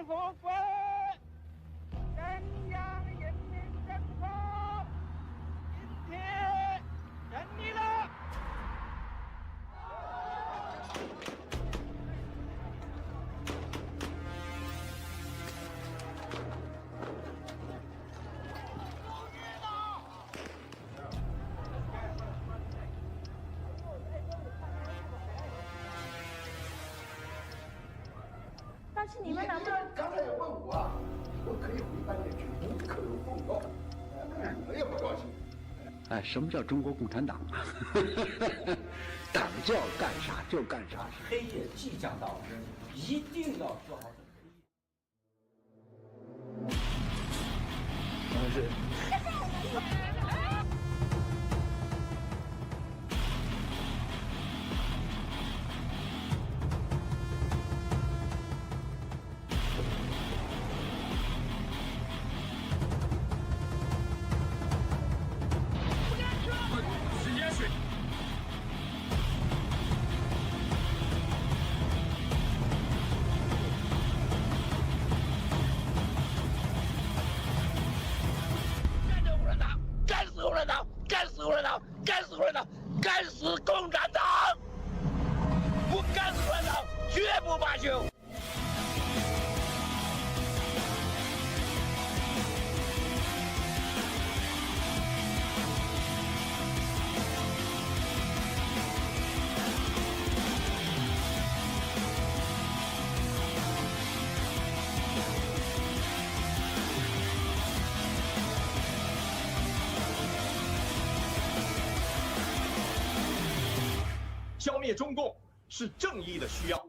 和国中央人民政府今天胜利了。但是你们能不能？刚才也问我，我可以回半点去，无可有奉告，我也不高兴。哎，什么叫中国共产党啊？党叫干啥就干啥。黑夜即将到，一定要做好准备。是。干死共产党！不干死共产党，绝不罢休！消灭中共是正义的需要。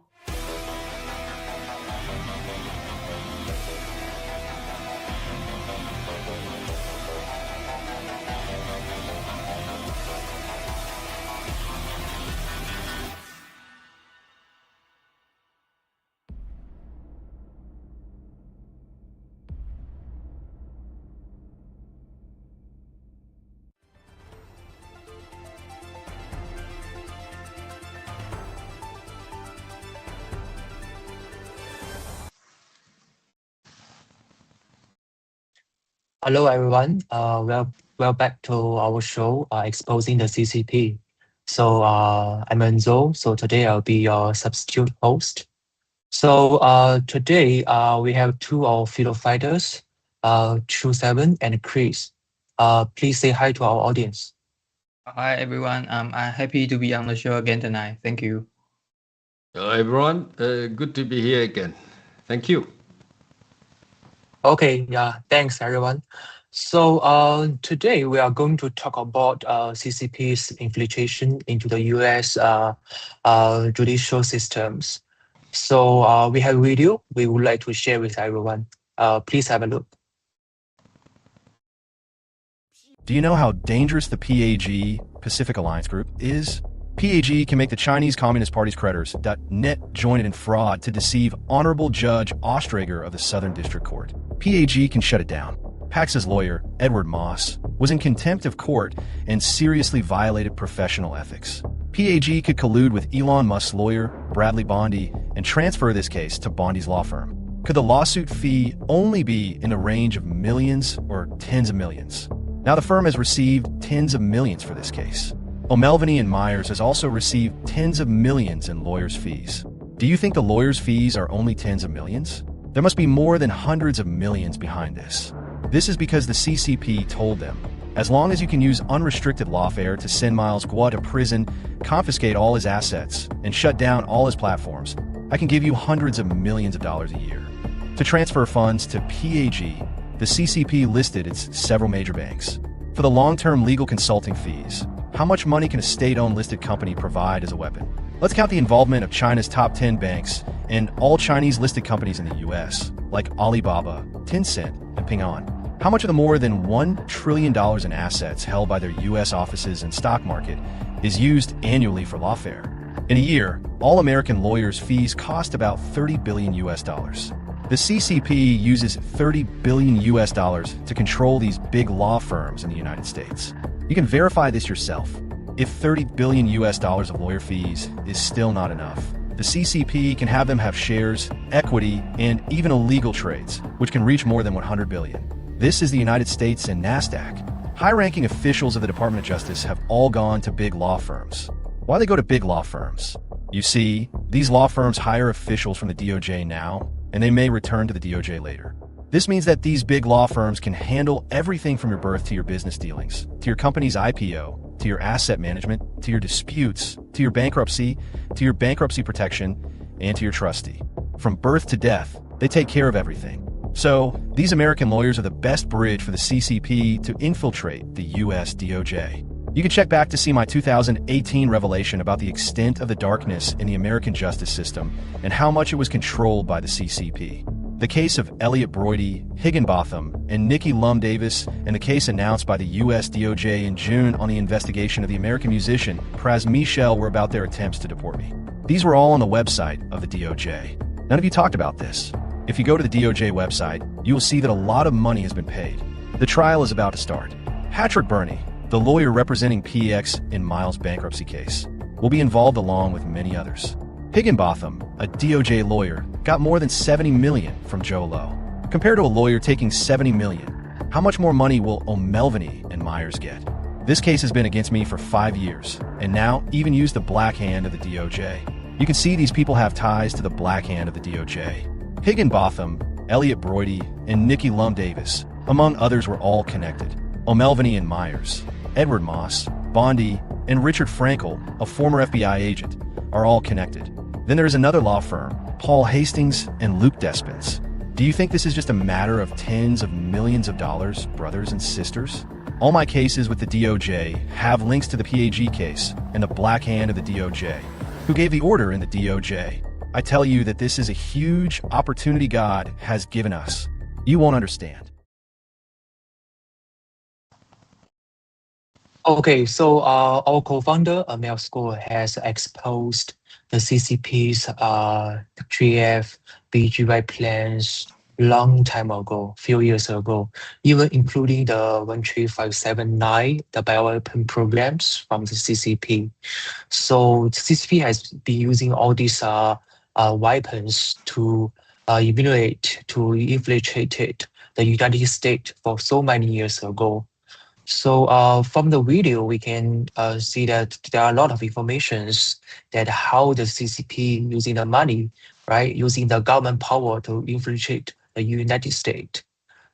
Hello everyone, we're back to our show exposing the CCP. So I'm Enzo, so today I'll be your substitute host. So today we have two of fellow fighters, True Seven and Chris. Please say hi to our audience. Hi everyone, I'm happy to be on the show again tonight. Thank you. Hello everyone, good to be here again. Thank you. Okay, yeah, thanks everyone. So today we are going to talk about CCP's infiltration into the US judicial systems. So we have a video we would like to share with everyone. Please have a look. Do you know how dangerous the PAG, Pacific Alliance Group, is? PAG can make the Chinese Communist Party's creditors net joined in fraud to deceive Honorable Judge Ostrager of the Southern District Court. PAG can shut it down. Pax's lawyer, Edward Moss, was in contempt of court and seriously violated professional ethics. PAG could collude with Elon Musk's lawyer, Bradley Bondi, and transfer this case to Bondi's law firm. Could the lawsuit fee only be in the range of millions or tens of millions? Now the firm has received tens of millions for this case. O'Melveny and Myers has also received tens of millions in lawyers' fees. Do you think the lawyers' fees are only tens of millions? There must be more than hundreds of millions behind this. This is because the CCP told them, as long as you can use unrestricted lawfare to send Miles Guo to prison, confiscate all his assets, and shut down all his platforms, I can give you hundreds of millions of dollars a year. To transfer funds to PAG, the CCP listed its several major banks. For the long-term legal consulting fees, how much money can a state-owned listed company provide as a weapon? Let's count the involvement of China's top 10 banks and all Chinese listed companies in the US, like Alibaba, Tencent, and Ping An. How much of the more than $1 trillion in assets held by their US offices and stock market is used annually for lawfare? In a year, all American lawyers' fees cost about $30 billion US. The CCP uses $30 billion US to control these big law firms in the United States. You can verify this yourself. If $30 billion US of lawyer fees is still not enough, the CCP can have them have shares, equity, and even illegal trades, which can reach more than 100 billion. This is the United States and NASDAQ. High-ranking officials of the Department of Justice have all gone to big law firms. Why they go to big law firms? You see, these law firms hire officials from the DOJ now, and they may return to the DOJ later. This means that these big law firms can handle everything from your birth to your business dealings, to your company's IPO, to your asset management, to your disputes, to your bankruptcy protection, and to your trustee. From birth to death, they take care of everything. So, these American lawyers are the best bridge for the CCP to infiltrate the US DOJ. You can check back to see my 2018 revelation about the extent of the darkness in the American justice system and how much it was controlled by the CCP. The case of Elliot Broidy, Higginbotham, and Nikki Lum Davis, and the case announced by the US DOJ in June on the investigation of the American musician Pras Michel were about their attempts to deport me. These were all on the website of the DOJ. None of you talked about this. If you go to the DOJ website, you will see that a lot of money has been paid. The trial is about to start. Patrick Burney, the lawyer representing PX in Miles' bankruptcy case, will be involved along with many others. Higginbotham, a DOJ lawyer, got more than $70 million from Joe Lowe. Compared to a lawyer taking $70 million, how much more money will O'Melveny and Myers get? This case has been against me for 5 years, and now even use the black hand of the DOJ. You can see these people have ties to the black hand of the DOJ. Higginbotham, Elliot Broidy, and Nikki Lum Davis, among others, were all connected. O'Melveny and Myers, Edward Moss, Bondi, and Richard Frankel, a former FBI agent, are all connected. Then there is another law firm, Paul Hastings and Luke Despens. Do you think this is just a matter of tens of millions of dollars, brothers and sisters? All my cases with the DOJ have links to the PAG case and the black hand of the DOJ, who gave the order in the DOJ. I tell you that this is a huge opportunity God has given us. You won't understand. Okay, so our co-founder, Mel Score, has exposed the CCP's 3F BGY plans long time ago, few years ago, even including the 13579, the bioweapon programs from the CCP. So the CCP has been using all these weapons to infiltrate the United States for so many years ago. So from the video, we can see that there are a lot of informations that how the CCP using the money, right, using the government power to infiltrate the United States.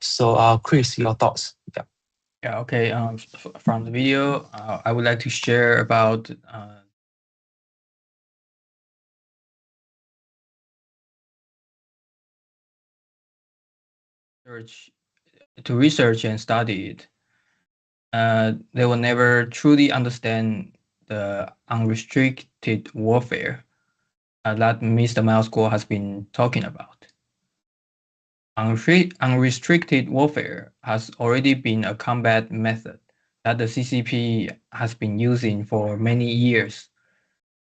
So Chris, your thoughts? Yeah. Yeah. Okay. From the video, I would like to share about research and study it. They will never truly understand the unrestricted warfare that Mr. Miles Gore has been talking about. Unrestricted warfare has already been a combat method that the CCP has been using for many years.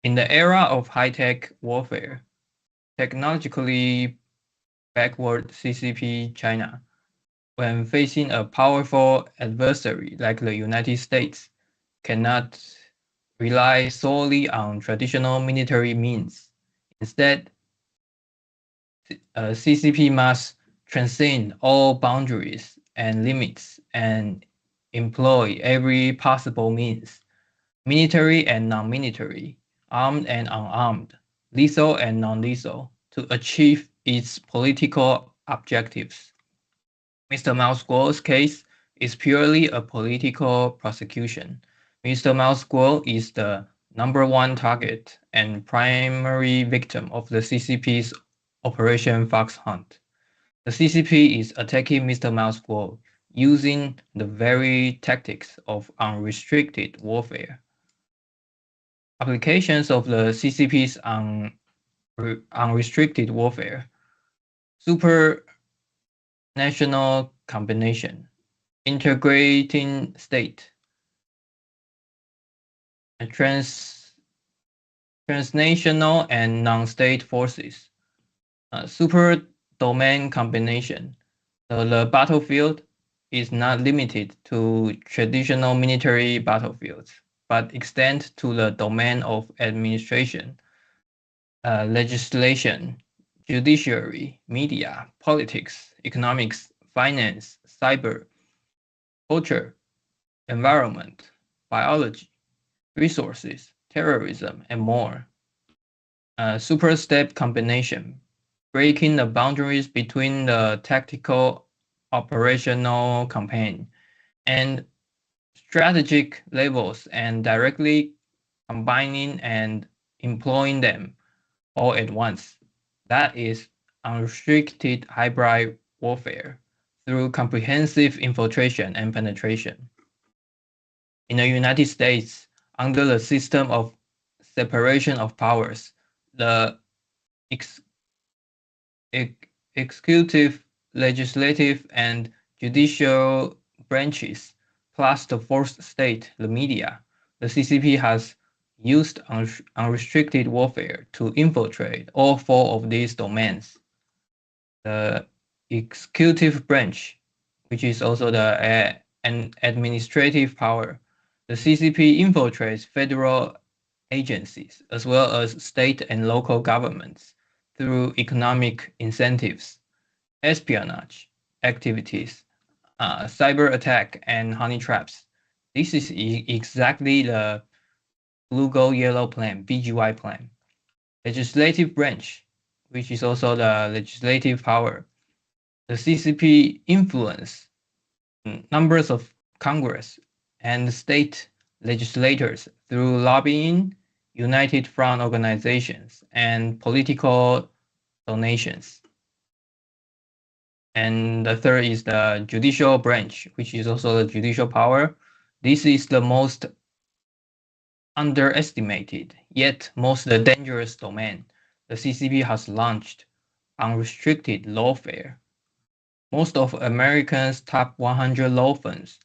In the era of high-tech warfare, technologically backward CCP China, when facing a powerful adversary like the United States, cannot rely solely on traditional military means. Instead, CCP must transcend all boundaries and limits and employ every possible means, military and non-military, armed and unarmed, lethal and non-lethal, to achieve its political objectives. Mr. Miles Gore's case is purely a political prosecution. Mr. Miles Gore is the #1 target and primary victim of the CCP's Operation Fox Hunt. The CCP is attacking Mr. Miles Gore using the very tactics of unrestricted warfare. Applications of the CCP's unrestricted warfare: supranational combination, integrating state, transnational and non-state forces, super domain combination. The battlefield is not limited to traditional military battlefields, but extends to the domain of administration. legislation, judiciary, media, politics, economics, finance, cyber, culture, environment, biology, resources, terrorism, and more. Super step combination, breaking the boundaries between the tactical operational campaign and strategic levels and directly combining and employing them all at once. That is unrestricted hybrid warfare through comprehensive infiltration and penetration. In the United States, under the system of separation of powers, the executive, legislative, and judicial branches, plus the fourth state, the media, the CCP has used unrestricted warfare to infiltrate all four of these domains. The executive branch, which is also an administrative power, the CCP infiltrates federal agencies as well as state and local governments through economic incentives, espionage activities, cyber attack, and honey traps. This is exactly the blue, gold, yellow plan, BGY plan. Legislative branch, which is also the legislative power. The CCP influence numbers of Congress and state legislators through lobbying, united front organizations, and political donations. And the third is the judicial branch, which is also the judicial power. This is the most underestimated, yet most dangerous domain. The CCP has launched unrestricted lawfare. Most of America's top 100 law firms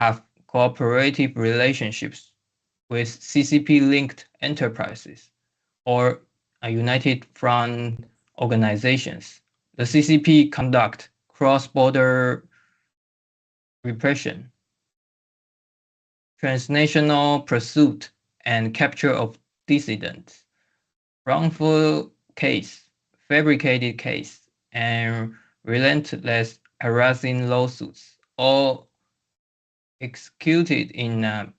have cooperative relationships with CCP-linked enterprises or united front organizations. The CCP conduct cross-border repression, transnational pursuit and capture of dissidents, wrongful case, fabricated case, and relentless harassing lawsuits, all executed in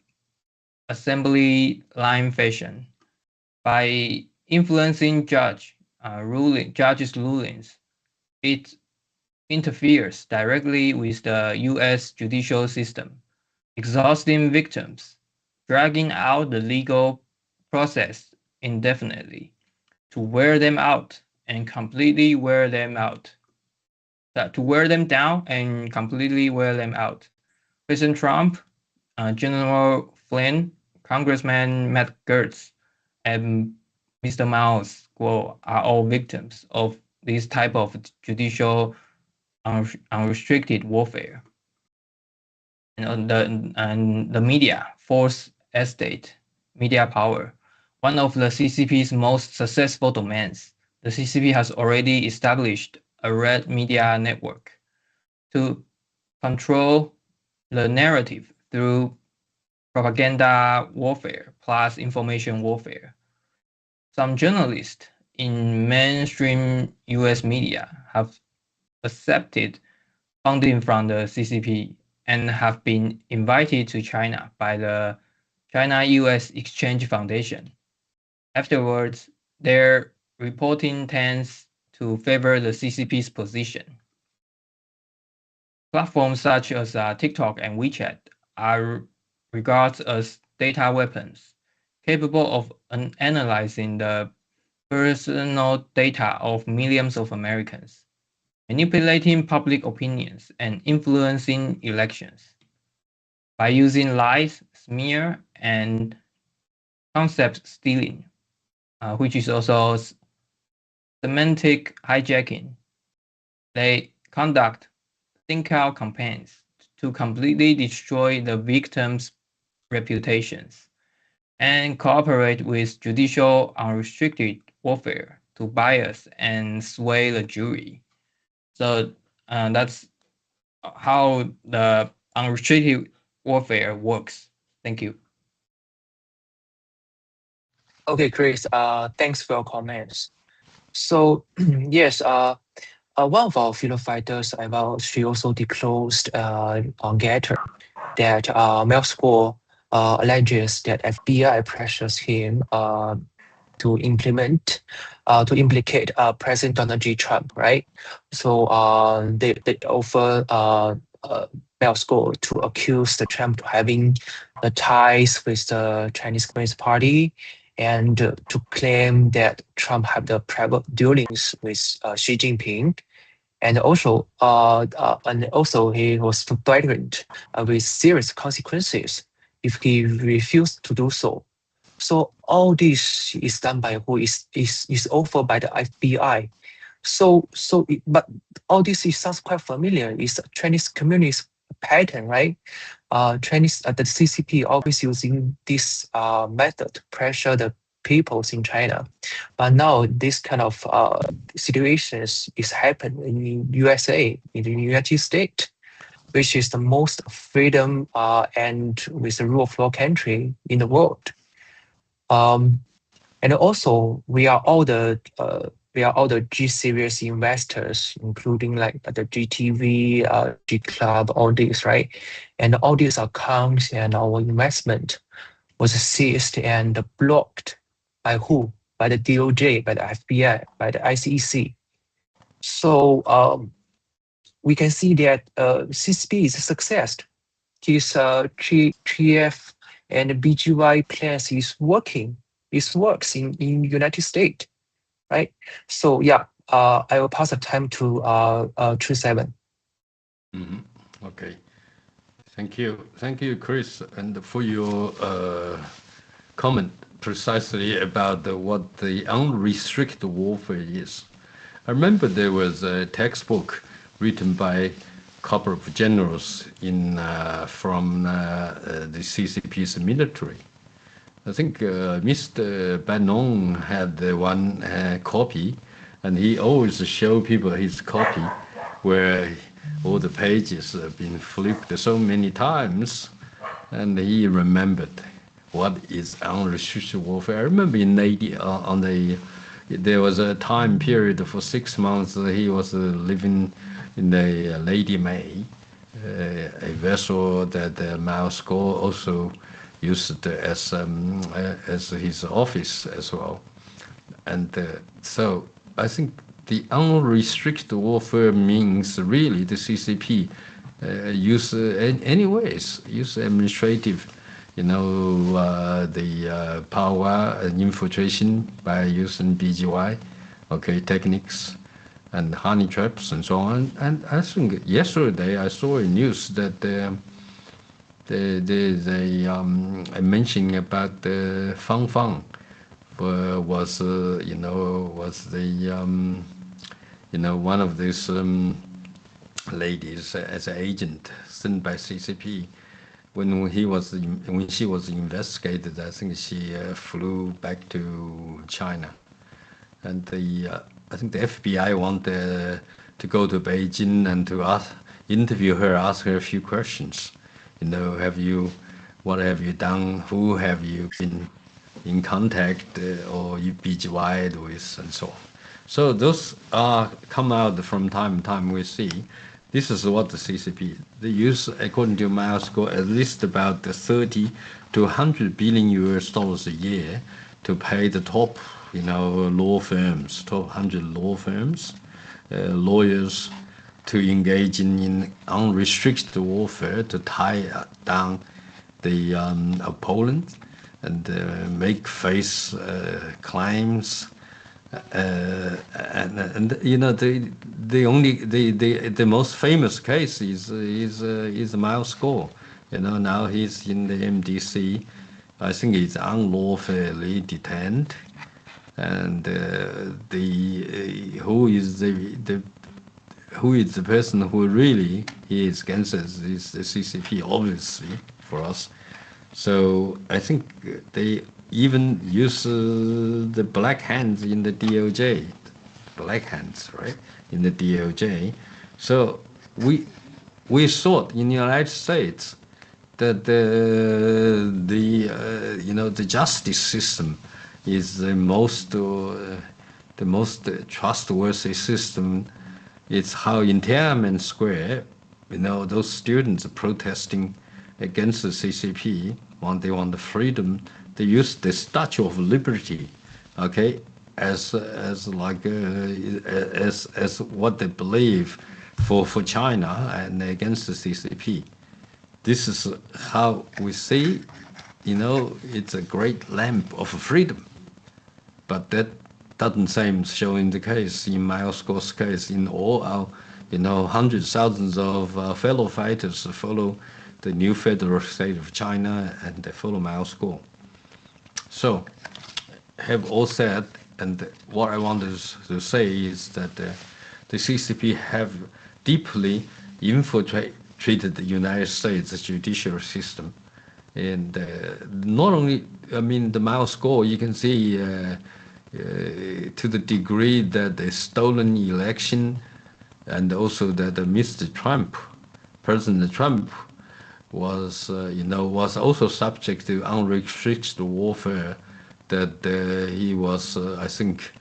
assembly line fashion by influencing judges' rulings. It interferes directly with the U.S. judicial system, exhausting victims, dragging out the legal process indefinitely to wear them out and completely wear them out. To wear them down and completely wear them out. President Trump, General Flynn, Congressman Matt Gaetz, and Mr. Miles Guo are all victims of this type of judicial unrestricted warfare. And the media, fourth estate, media power, one of the CCP's most successful domains. The CCP has already established a red media network to control the narrative through propaganda warfare plus information warfare. Some journalists in mainstream US media have accepted funding from the CCP and have been invited to China by the China-US Exchange Foundation. Afterwards, their reporting tends to favor the CCP's position. Platforms such as TikTok and WeChat are regarded as data weapons, capable of analyzing the personal data of millions of Americans, manipulating public opinions, and influencing elections. By using lies, smear, and concept stealing, which is also semantic hijacking, they conduct think-out campaigns to completely destroy the victims' reputations and cooperate with judicial unrestricted warfare to bias and sway the jury. So that's how the unrestricted warfare works. Thank you. Okay, Chris. Thanks for your comments. So yes, one of our freedom fighters, she also disclosed on Getter that Moscow alleges that FBI pressures him to implicate President Donald J. Trump, right? So they offer Moscow to accuse the Trump having the ties with the Chinese Communist Party and to claim that Trump had the private dealings with Xi Jinping. And also he was threatened with serious consequences if he refused to do so. So all this is done by who is offered by the FBI. But all this sounds quite familiar. It's a Chinese communist pattern, right? The CCP always using this method to pressure the peoples in China. But now this kind of situations is happening in USA, in the United States, which is the most freedom and with the rule of law country in the world. And also we are all the G series investors, including like the GTV, G Club, all these, right? And all these accounts and our investment was seized and blocked by who? By the DOJ, by the FBI, by the ICC. So we can see that CCP is a success. His GF and BGY plans is working. It works in United States, right? So yeah, I will pass the time to 37. Okay. Thank you, Chris, and for your comment precisely about what the unrestricted warfare is. I remember there was a textbook written by a couple of generals from the CCP's military. I think Mr. Bannon had one copy, and he always showed people his copy where all the pages have been flipped so many times, and he remembered what is unrestricted warfare. I remember in Navy, there was a time period for 6 months that he was living in the Lady May, a vessel that Moscow also used as his office as well. And so I think the unrestricted warfare means really the CCP use administrative, the power and infiltration by using BGY, techniques and honey traps and so on. And I think yesterday I saw a news that there's a mentioning about the Fang Fang was one of these ladies as an agent sent by CCP. When she was investigated, I think she flew back to China, and I think the FBI wanted to go to Beijing and to interview her, ask her a few questions. What have you done? Who have you been in contact or you BGY'd with, and so on. So those come out from time to time. We see this is what the CCP they use, according to Moscow, at least about 30 to 100 billion US dollars a year to pay the top, law firms, top 100 law firms, lawyers, to engage in unrestricted warfare to tie down the opponent and make face claims. The most famous case is Moscow. Now he's in the MDC. I think he's unlawfully detained, and who is the person who really is against us is the CCP, obviously, for us. So I think they even use the black hands in the DOJ, black hands, right, in the DOJ. So we thought in the United States that the justice system is the most trustworthy system. It's how in Tiananmen Square, those students protesting against the CCP, when they want the freedom, they use the Statue of Liberty, okay, as what they believe for China and against the CCP. This is how we see, it's a great lamp of freedom. But that doesn't seem so in the case, in Miles Gore's case, in all our, hundreds, thousands of fellow fighters follow the new federal state of China and they follow Miles Gore. So, have all said, and what I wanted to say is that the CCP have deeply infiltrated the United States judicial system. And not only, the Miles Gore, you can see to the degree that the stolen election and also that Mr. Trump, President Trump, was also subject to unrestricted warfare, that he was, I think,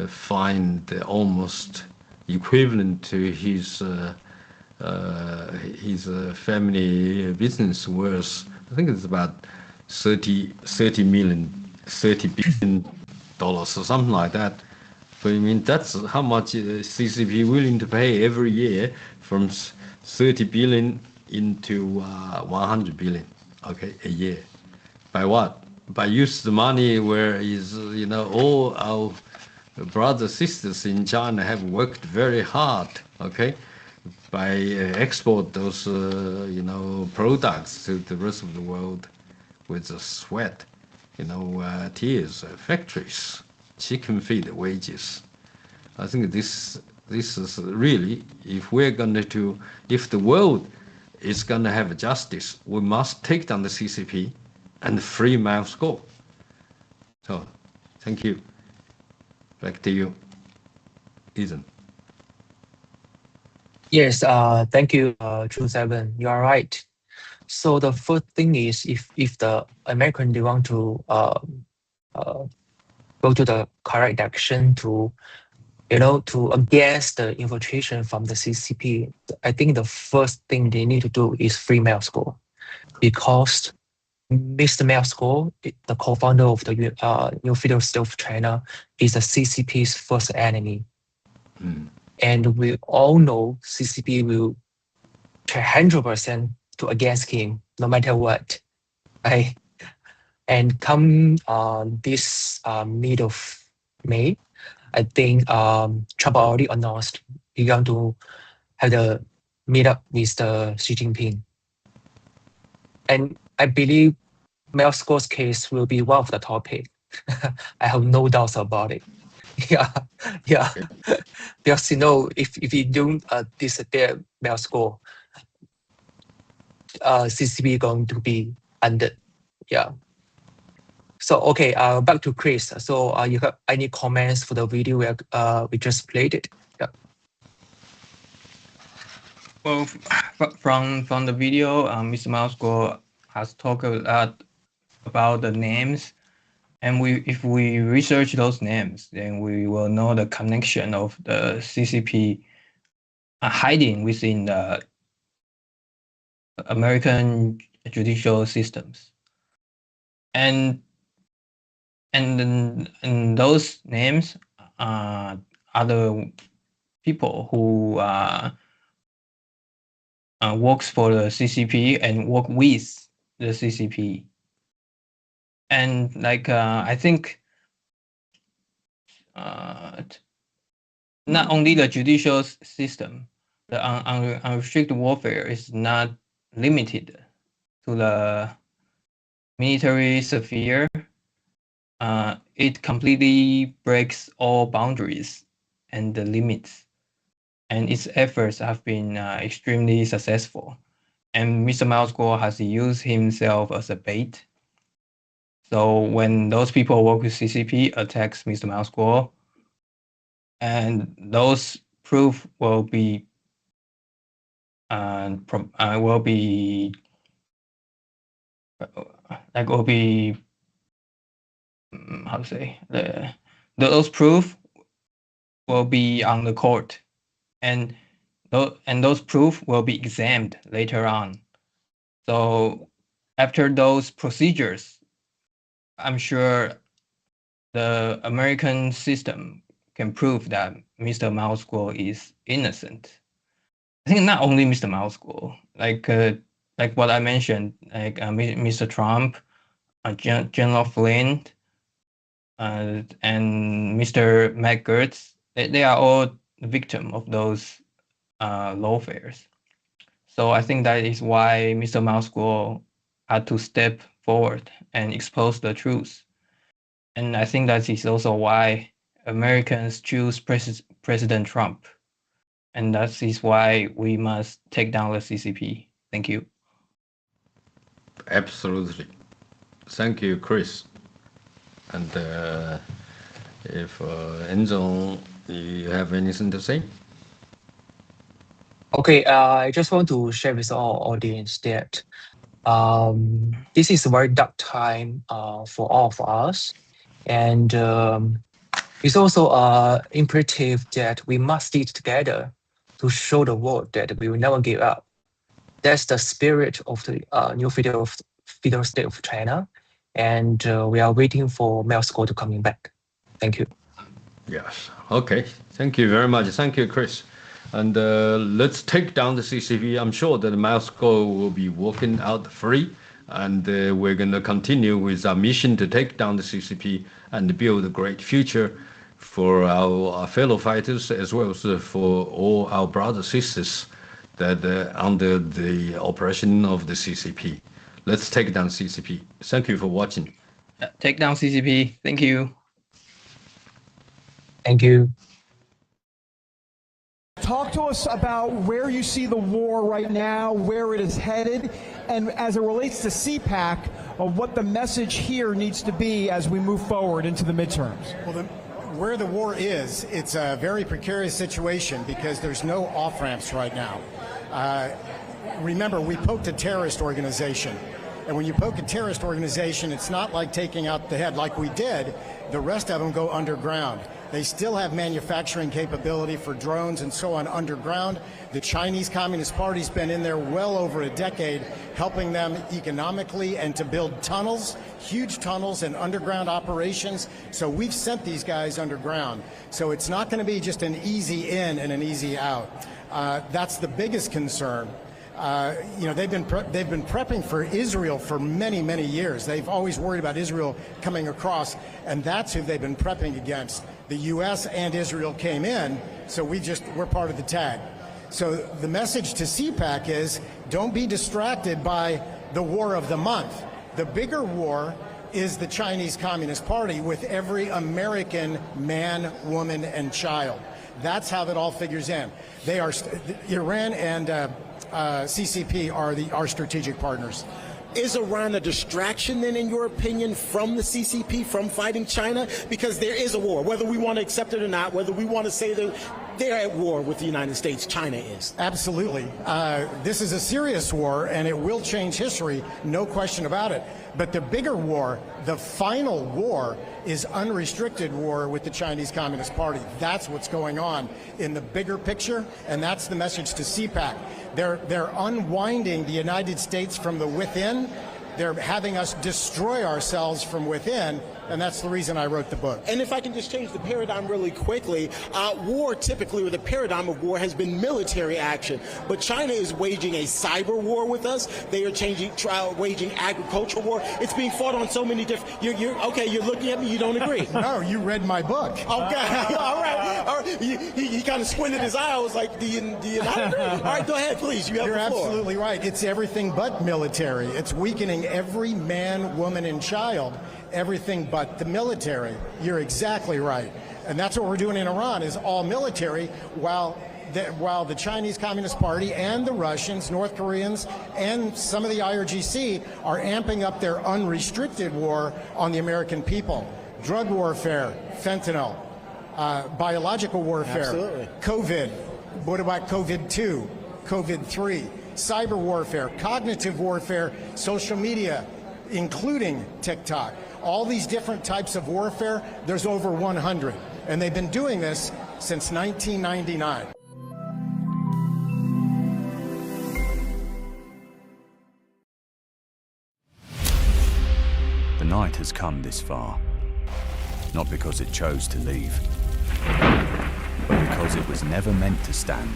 fined almost equivalent to his family business worth. I think it's about $30 billion or something like that. But that's how much CCP willing to pay every year, from 30 billion into 100 billion, okay, a year. By what? By use the money where is, all our brothers, sisters in China have worked very hard, okay, by export those, products to the rest of the world with the sweat, tears, factories, chicken feed wages. I think this is really, if the world is gonna have justice, we must take down the CCP and free Miles Gore. So, thank you. Back to you, Ethan. Yes, thank you, True Seven. You are right. So the first thing is, if the American, they want to go to the correct direction to against the infiltration from the CCP, I think the first thing they need to do is free Miles Gore, because Mr. Miles Gore, the co-founder of the New Federal State of China, is the CCP's first enemy. And we all know CCP will try 100% to against him, no matter what. Right? And come this mid of May, I think Trump already announced he's going to have the meetup with the Xi Jinping. And I believe Miles Gore's case will be one of the topic. I have no doubts about it. Yeah. Because if you don't disappear Miles Gore, CCP going to be ended. Yeah. So okay, back to Chris. So you have any comments for the video we just played it? Yeah. Well, from the video, Mr. Miles Gore has talked a lot about the names, and if we research those names, then we will know the connection of the CCP hiding within the American judicial systems, and those names are the people who works for the CCP and work with the CCP. And I think not only the judicial system, the unrestricted warfare is not limited to the military sphere. It completely breaks all boundaries and the limits, and its efforts have been extremely successful. And Mr. Miles Gore has used himself as a bait. So when those people work with CCP attacks Mr. Miles Gore, and those proof will be how to say, those proof will be on the court, and those proof will be examined later on. So after those procedures, I'm sure the American system can prove that Mr. Mao Guo is innocent. I think not only Mr. Mao Guo, like what I mentioned, like Mr. Trump, General Flynn, and Mr. Matt Gaetz, they are all victim of those lawfares. So I think that is why Mr. Mao Guo had to step forward and expose the truth. And I think that is also why Americans choose President Trump. And that is why we must take down the CCP. Thank you. Absolutely. Thank you, Chris. And if Enzo, you have anything to say? Okay, I just want to share with our audience that this is a very dark time for all of us. And it's also imperative that we must stick together to show the world that we will never give up. That's the spirit of the new federal state of China. And we are waiting for Mao Guo to coming back. Thank you. Yes. Okay. Thank you very much. Thank you, Chris. And let's take down the CCP. I'm sure that Mao Guo will be walking out free. And we're going to continue with our mission to take down the CCP and build a great future for our fellow fighters, as well as for all our brothers and sisters that under the oppression of the CCP. Let's take down CCP. Thank you for watching. Take down CCP. Thank you. Thank you. Talk to us about where you see the war right now, where it is headed, and as it relates to CPAC, what the message here needs to be as we move forward into the midterms. Well, where the war is, it's a very precarious situation because there's no off-ramps right now. Remember, we poked a terrorist organization. And when you poke a terrorist organization, it's not like taking out the head like we did. The rest of them go underground. They still have manufacturing capability for drones and so on underground. The Chinese Communist Party's been in there well over a decade, helping them economically and to build tunnels, huge tunnels and underground operations. So we've sent these guys underground. So it's not going to be just an easy in and an easy out. That's the biggest concern. You know, they've been prepping for Israel for many, many years. They've always worried about Israel coming across, and that's who they've been prepping against. The U.S. and Israel came in, so we're part of the tag. So the message to CPAC is, don't be distracted by the war of the month. The bigger war is the Chinese Communist Party with every American man, woman, and child. That's how that all figures in. They are Iran and CCP are our strategic partners. Is Iran a distraction then, in your opinion, from the CCP, from fighting China? Because there is a war, whether we want to accept it or not, whether we want to say that they're at war with the United States, China is. Absolutely. This is a serious war, and it will change history, no question about it. But the bigger war, the final war, is unrestricted war with the Chinese Communist Party. That's what's going on in the bigger picture, and that's the message to CPAC. They're unwinding the United States from the within. They're having us destroy ourselves from within, and that's the reason I wrote the book. And if I can just change the paradigm really quickly, war typically, or the paradigm of war, has been military action. But China is waging a cyber war with us. They are waging agricultural war. It's being fought on so many different... Okay, you're looking at me, you don't agree. No, you read my book. Okay, all right. He kind of squinted his eye. I was like, do you not agree? All right, go ahead, please. You have You're the floor. absolutely right. It's everything but military. It's weakening every man, woman, and child. Everything but the military. You're exactly right. And that's what we're doing in Iran, is all military, while the Chinese Communist Party and the Russians, North Koreans, and some of the IRGC are amping up their unrestricted war on the American people. Drug warfare, fentanyl, biological warfare, Absolutely. COVID, what about COVID-2, COVID-3, cyber warfare, cognitive warfare, social media, including TikTok. All these different types of warfare, there's over 100. And they've been doing this since 1999. The night has come this far, not because it chose to leave, but because it was never meant to stand.